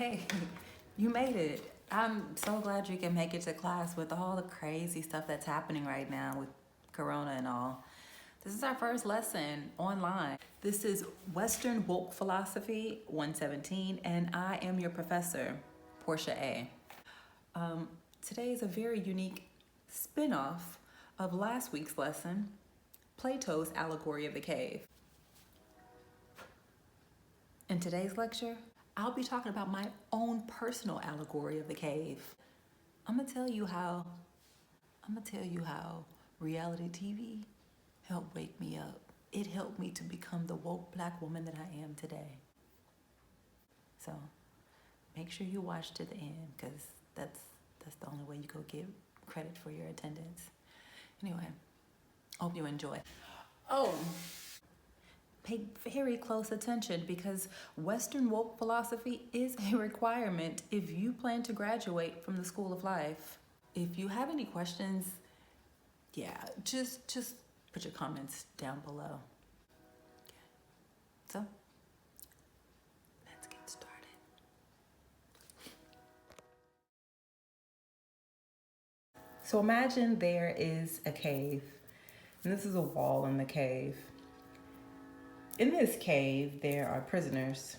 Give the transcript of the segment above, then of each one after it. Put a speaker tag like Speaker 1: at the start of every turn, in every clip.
Speaker 1: Hey, you made it. I'm so glad you can make it to class with all the crazy stuff that's happening right now with Corona and all. This is our first lesson online. This is Western Woke Philosophy 117, and I am your professor, Porsche A. Today is a very unique spin-off of last week's lesson, Plato's Allegory of the Cave. In today's lecture, I'll be talking about my own personal allegory of the cave. I'm gonna tell you how reality TV helped wake me up. It helped me to become the woke black woman that I am today. So make sure you watch to the end, because that's the only way you go get credit for your attendance. Anyway, hope you enjoy. Oh, pay very close attention, because Western woke philosophy is a requirement if you plan to graduate from the School of Life. If you have any questions, just put your comments down below. Okay. So, let's get started. So imagine there is a cave, and this is a wall in the cave. In this cave, there are prisoners.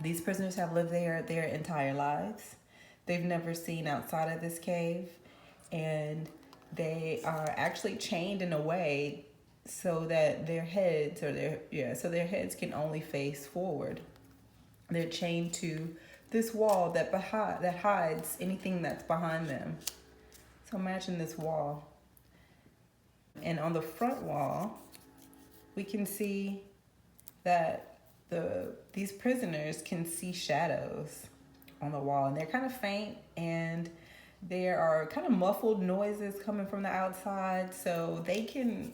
Speaker 1: These prisoners have lived there their entire lives. They've never seen outside of this cave, and they are actually chained in a way so that their heads can only face forward. They're chained to this wall that hides anything that's behind them. So imagine this wall. And on the front wall, we can see that these prisoners can see shadows on the wall, and they're kind of faint, and there are kind of muffled noises coming from the outside, so they can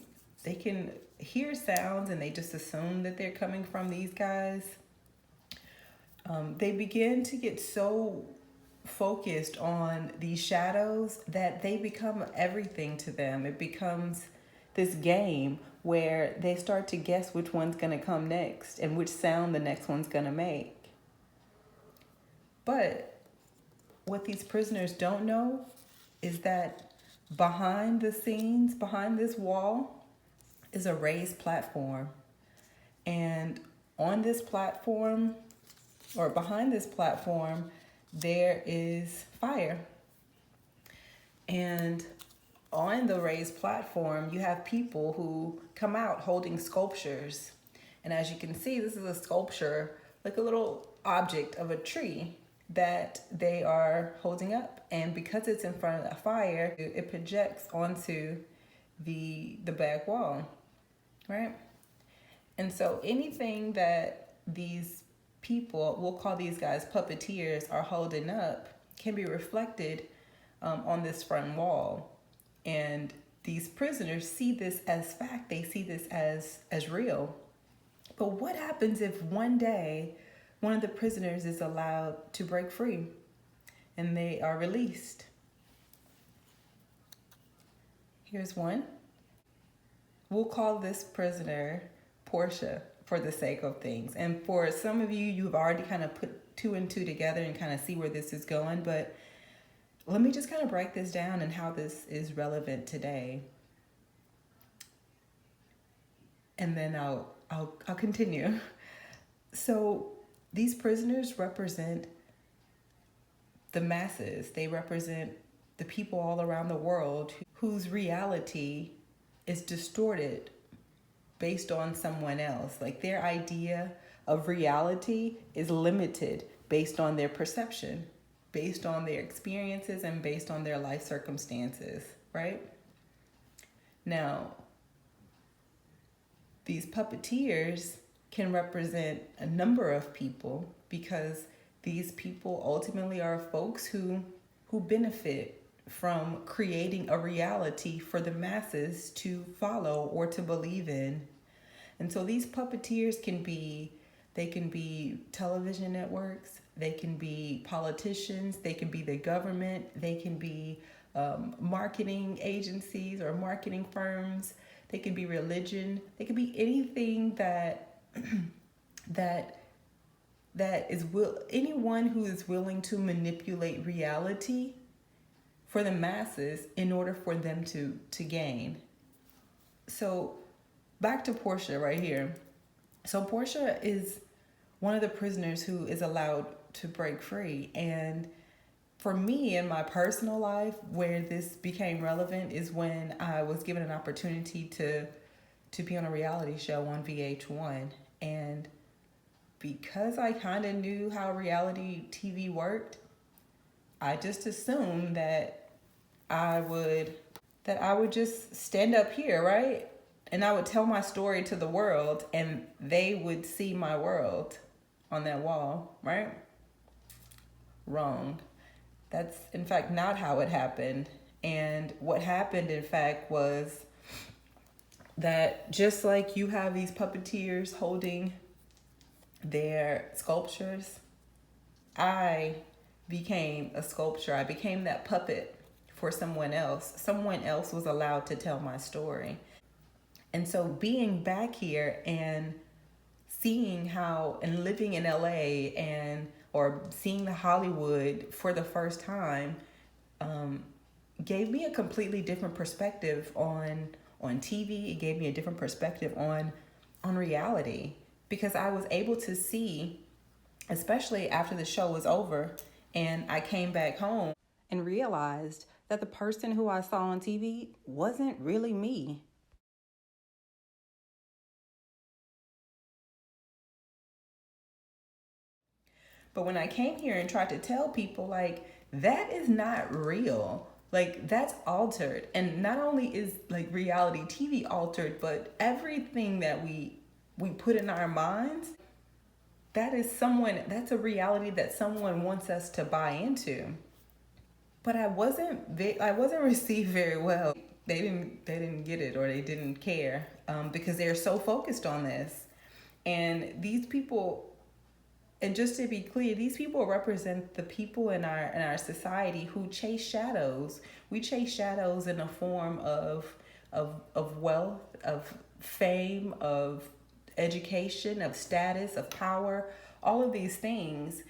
Speaker 1: hear sounds, and they just assume that they're coming from these guys. They begin to get so focused on these shadows that they become everything to them. It becomes this game where they start to guess which one's going to come next and which sound the next one's going to make. But what these prisoners don't know is that behind the scenes, behind this wall, is a raised platform. And on this platform, or behind this platform, there is fire. And on the raised platform, you have people who come out holding sculptures. And as you can see, this is a sculpture, like a little object of a tree that they are holding up. And because it's in front of a fire, it projects onto the back wall, right? And so anything that these people, we'll call these guys puppeteers, are holding up can be reflected on this front wall. And these prisoners see this as fact. They see this as real. But what happens if one day one of the prisoners is allowed to break free and they are released? Here's one. We'll call this prisoner Porsche for the sake of things. And for some of you, you've already kind of put two and two together and kind of see where this is going. But let me just kind of break this down and how this is relevant today. And then I'll continue. So these prisoners represent the masses. They represent the people all around the world whose reality is distorted based on someone else. Like, their idea of reality is limited based on their perception, based on their experiences, and based on their life circumstances, right? Now, these puppeteers can represent a number of people, because these people ultimately are folks who benefit from creating a reality for the masses to follow or to believe in. And so these puppeteers can be television networks, they can be politicians, they can be the government, they can be marketing agencies or marketing firms, they can be religion, they can be anything that anyone who is willing to manipulate reality for the masses in order for them to gain. So back to Porsche right here. So Porsche is one of the prisoners who is allowed to break free. And for me, in my personal life, where this became relevant is when I was given an opportunity to be on a reality show on VH1. And because I kind of knew how reality TV worked, I just assumed that I would just stand up here, right? And I would tell my story to the world and they would see my world on that wall, right? Wrong. That's in fact not how it happened. And what happened, in fact, was that just like you have these puppeteers holding their sculptures, I became a sculpture. I became that puppet for someone else. Someone else was allowed to tell my story. And so being back here and seeing how, and living in LA or seeing the Hollywood for the first time, gave me a completely different perspective on TV. It gave me a different perspective on reality, because I was able to see, especially after the show was over and I came back home and realized that the person who I saw on TV wasn't really me. But when I came here and tried to tell people, like, that is not real. Like, that's altered. And not only is like reality TV altered, but everything that we put in our minds, that's a reality that someone wants us to buy into. But I wasn't received very well. They didn't get it, or they didn't care, because they're so focused on this. And these people, and just to be clear, these people represent the people in our society who chase shadows. We chase shadows in the form of wealth, of fame, of education, of status, of power, all of these things.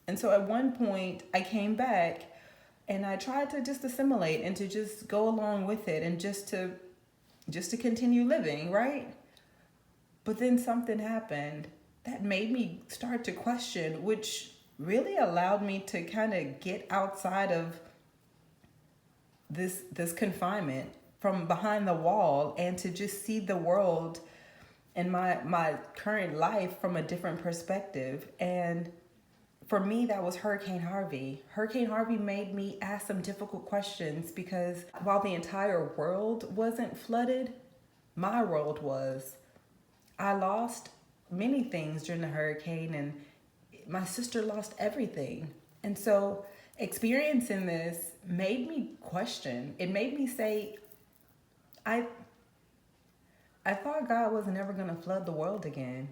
Speaker 1: And so at one point I came back and I tried to just assimilate and to just go along with it and just to continue living, right? But then something happened that made me start to question, which really allowed me to kind of get outside of this confinement, from behind the wall, and to just see the world and my current life from a different perspective. And for me, that was Hurricane Harvey. Hurricane Harvey made me ask some difficult questions, because while the entire world wasn't flooded, my world was. I lost many things during the hurricane, and my sister lost everything. And so experiencing this made me question. It made me say, I thought God was never going to flood the world again.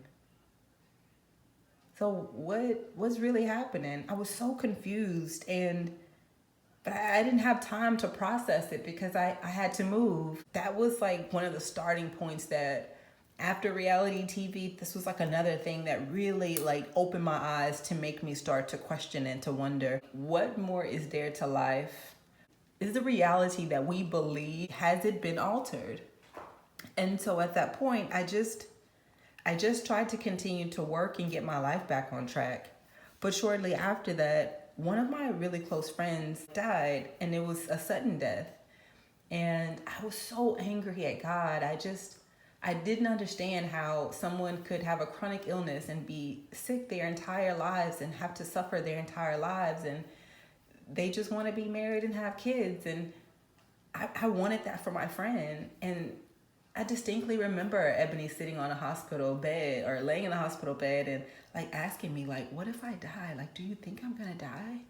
Speaker 1: So what's really happening? I was so confused, but I didn't have time to process it because I had to move. That was like one of the starting points that, after reality TV, this was like another thing that really like opened my eyes to make me start to question and to wonder, what more is there to life? Is the reality that we believe, has it been altered? And so at that point, I just tried to continue to work and get my life back on track. But shortly after that, one of my really close friends died, and it was a sudden death. And I was so angry at God. I didn't understand how someone could have a chronic illness and be sick their entire lives and have to suffer their entire lives, and they just want to be married and have kids. And I wanted that for my friend. And I distinctly remember Ebony sitting on a hospital bed, or laying in a hospital bed, and like asking me, like, what if I die? Like, do you think I'm gonna die?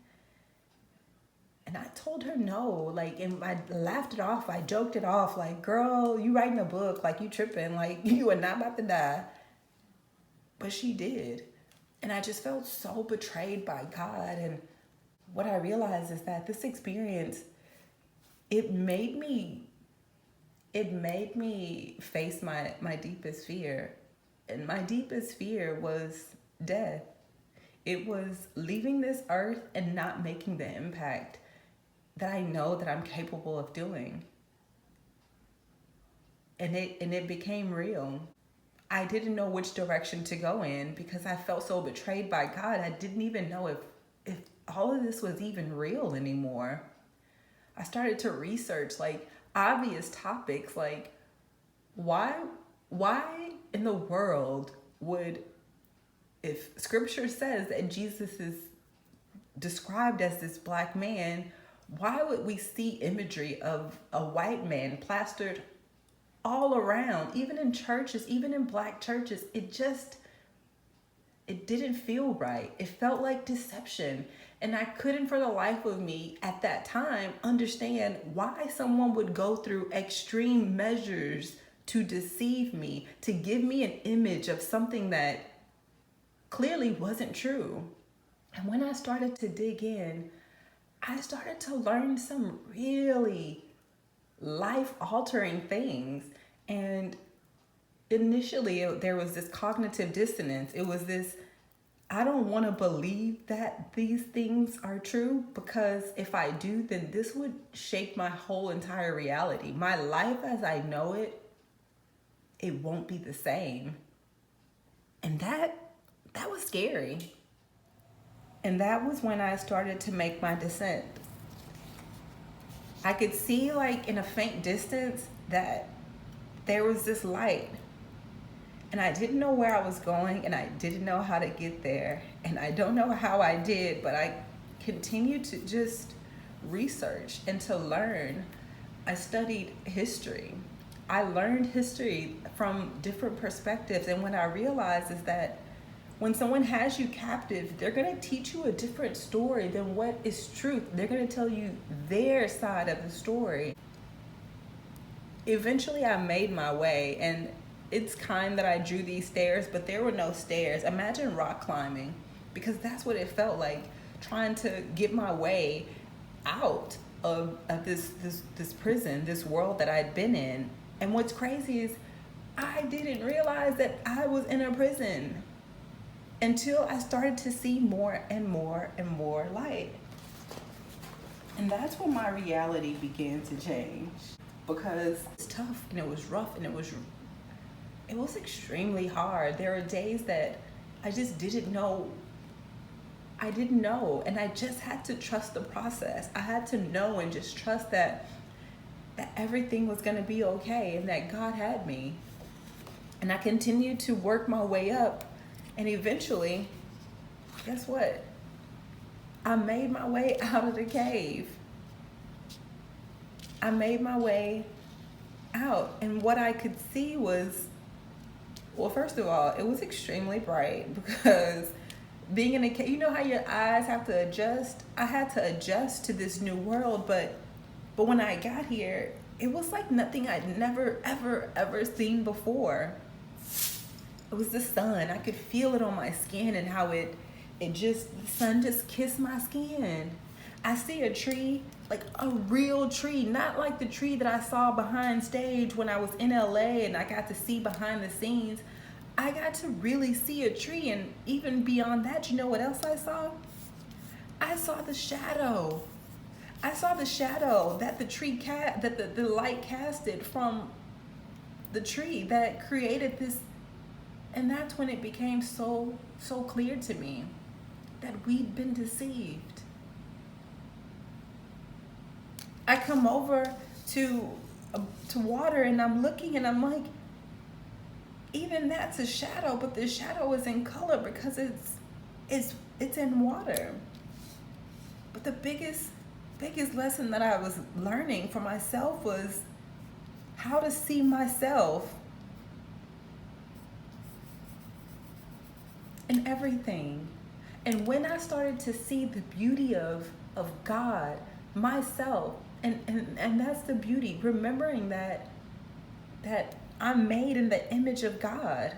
Speaker 1: And I told her no, like, and I laughed it off. I joked it off, like, girl, you writing a book, like, you tripping, like, you are not about to die. But she did. And I just felt so betrayed by God. And what I realized is that this experience, it made me face my deepest fear. And my deepest fear was death. It was leaving this earth and not making the impact that I know that I'm capable of doing. And it became real. I didn't know which direction to go in because I felt so betrayed by God. I didn't even know if all of this was even real anymore. I started to research like obvious topics like why in the world would, if scripture says that Jesus is described as this black man, why would we see imagery of a white man plastered all around, even in churches, even in black churches? It didn't feel right. It felt like deception. And I couldn't for the life of me at that time understand why someone would go through extreme measures to deceive me, to give me an image of something that clearly wasn't true. And when I started to dig in, I started to learn some really life-altering things. And initially, there was this cognitive dissonance. It was this, I don't want to believe that these things are true, because if I do, then this would shape my whole entire reality. My life as I know it, it won't be the same. And that was scary. And that was when I started to make my descent. I could see like in a faint distance that there was this light. And I didn't know where I was going, and I didn't know how to get there. And I don't know how I did, but I continued to just research and to learn. I studied history. I learned history from different perspectives. And what I realized is that when someone has you captive, they're going to teach you a different story than what is truth. They're going to tell you their side of the story. Eventually, I made my way, and it's kind that I drew these stairs, but there were no stairs. Imagine rock climbing, because that's what it felt like, trying to get my way out of this prison, this world that I'd been in. And what's crazy is I didn't realize that I was in a prison until I started to see more and more and more light. And that's when my reality began to change, because it's tough and it was rough and it was extremely hard. There were days that I just didn't know. I didn't know, and I just had to trust the process. I had to know and just trust that everything was going to be okay and that God had me. And I continued to work my way up, and eventually, guess what? I made my way out of the cave. I made my way out, and what I could see was, well, first of all, it was extremely bright, because being in a cave, you know how your eyes have to adjust? I had to adjust to this new world, but when I got here, it was like nothing I'd never, ever seen before. It was the sun. I could feel it on my skin, and how the sun just kissed my skin. I see a tree, like a real tree, not like the tree that I saw behind stage when I was in LA and I got to see behind the scenes. I got to really see a tree, and even beyond that, you know what else I saw? I saw the shadow. I saw the shadow that the light casted from the tree that created this. And that's when it became so clear to me that we'd been deceived. I come over to water, and I'm looking, and I'm like, even that's a shadow, but the shadow is in color because it's in water. But the biggest lesson that I was learning for myself was how to see myself in everything. And when I started to see the beauty of God, myself, and that's the beauty, remembering that I'm made in the image of God,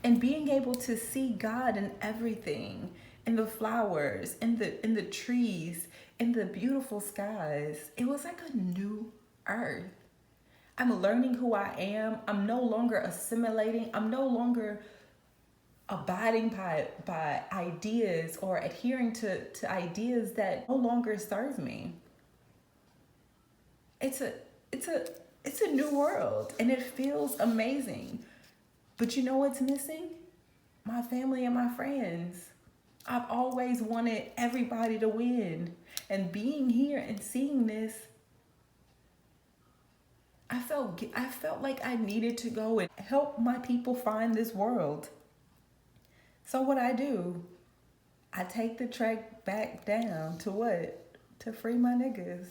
Speaker 1: and being able to see God in everything, in the flowers, in the trees, in the beautiful skies. It was like a new earth. I'm learning who I am. I'm no longer assimilating. I'm no longer abiding by ideas or adhering to ideas that no longer serve me. It's a it's a it's a new world and it feels amazing. But you know what's missing? My family and my friends. I've always wanted everybody to win. And being here and seeing this, I felt like I needed to go and help my people find this world. So what I do, I take the trek back down to what? To free my niggas.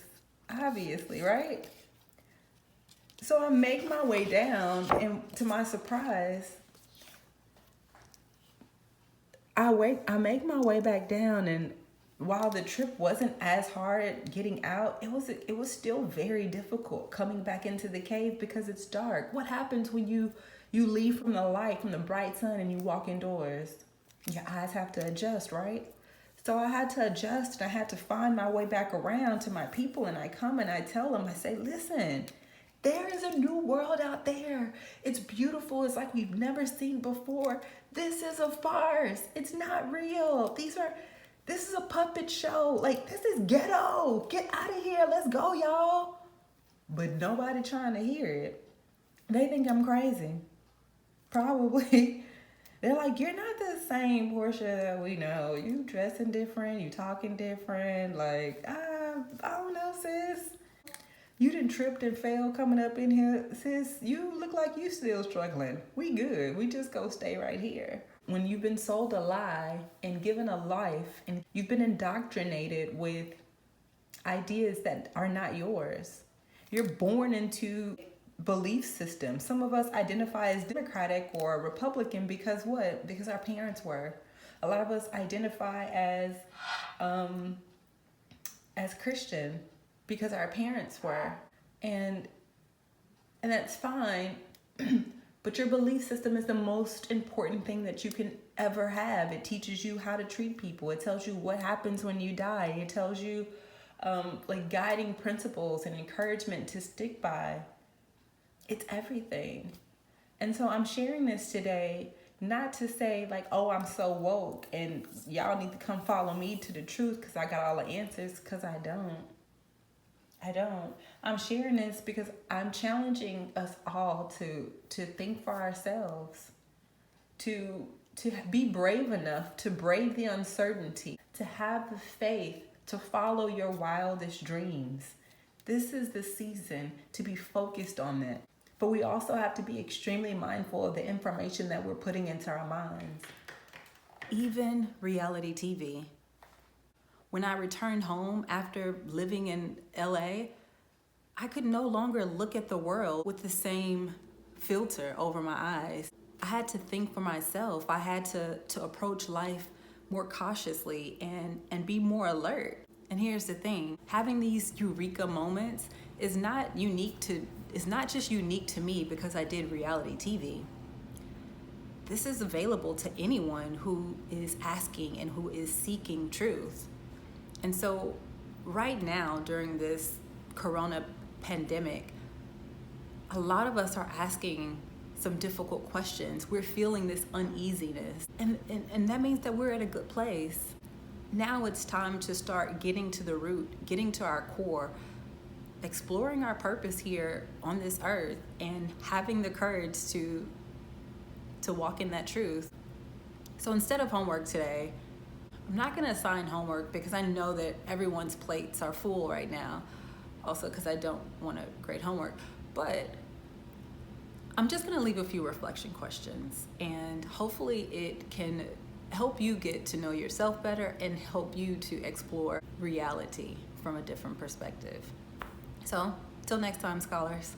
Speaker 1: Obviously, right? So I make my way down, and to my surprise, I make my way back down, and while the trip wasn't as hard getting out, it was still very difficult coming back into the cave because it's dark. What happens when you leave from the light, from the bright sun, and you walk indoors? Your eyes have to adjust, right? So I had to adjust and I had to find my way back around to my people, and I come and I tell them, I say, listen, there is a new world out there. It's beautiful. It's like we've never seen before. This is a farce. It's not real. This is a puppet show. Like, this is ghetto. Get out of here. Let's go, y'all. But nobody trying to hear it. They think I'm crazy. Probably. They're like, you're not the same Porsche that we know. You dressing different. You talking different. Like, I don't know, sis. You done tripped and fell coming up in here. Sis, you look like you still struggling. We good. We just go stay right here. When you've been sold a lie and given a life and you've been indoctrinated with ideas that are not yours, you're born into belief systems. Some of us identify as Democratic or Republican because what? Because our parents were. A lot of us identify as Christian because our parents were. And that's fine. But your belief system is the most important thing that you can ever have. It teaches you how to treat people. It tells you what happens when you die. It tells you like guiding principles and encouragement to stick by. It's everything. And so I'm sharing this today not to say like, oh, I'm so woke and y'all need to come follow me to the truth because I got all the answers, because I don't. I'm sharing this because I'm challenging us all to think for ourselves, to be brave enough to brave the uncertainty, to have the faith to follow your wildest dreams. This is the season to be focused on that. But we also have to be extremely mindful of the information that we're putting into our minds. Even reality TV. When I returned home after living in LA, I could no longer look at the world with the same filter over my eyes. I had to think for myself. I had to approach life more cautiously and be more alert. And here's the thing, having these eureka moments is not just unique to me because I did reality TV. This is available to anyone who is asking and who is seeking truth. And so right now, during this corona pandemic, a lot of us are asking some difficult questions. We're feeling this uneasiness. And that means that we're at a good place. Now it's time to start getting to the root, getting to our core, exploring our purpose here on this earth, and having the courage to walk in that truth. So instead of homework today, I'm not going to assign homework because I know that everyone's plates are full right now. Also because I don't want to grade homework. But I'm just going to leave a few reflection questions, and hopefully it can help you get to know yourself better and help you to explore reality from a different perspective. So, till next time, scholars.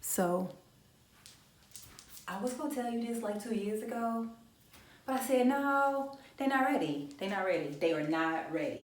Speaker 2: So I was gonna tell you this like 2 years ago, but I said, no, they're not ready. They're not ready. They are not ready.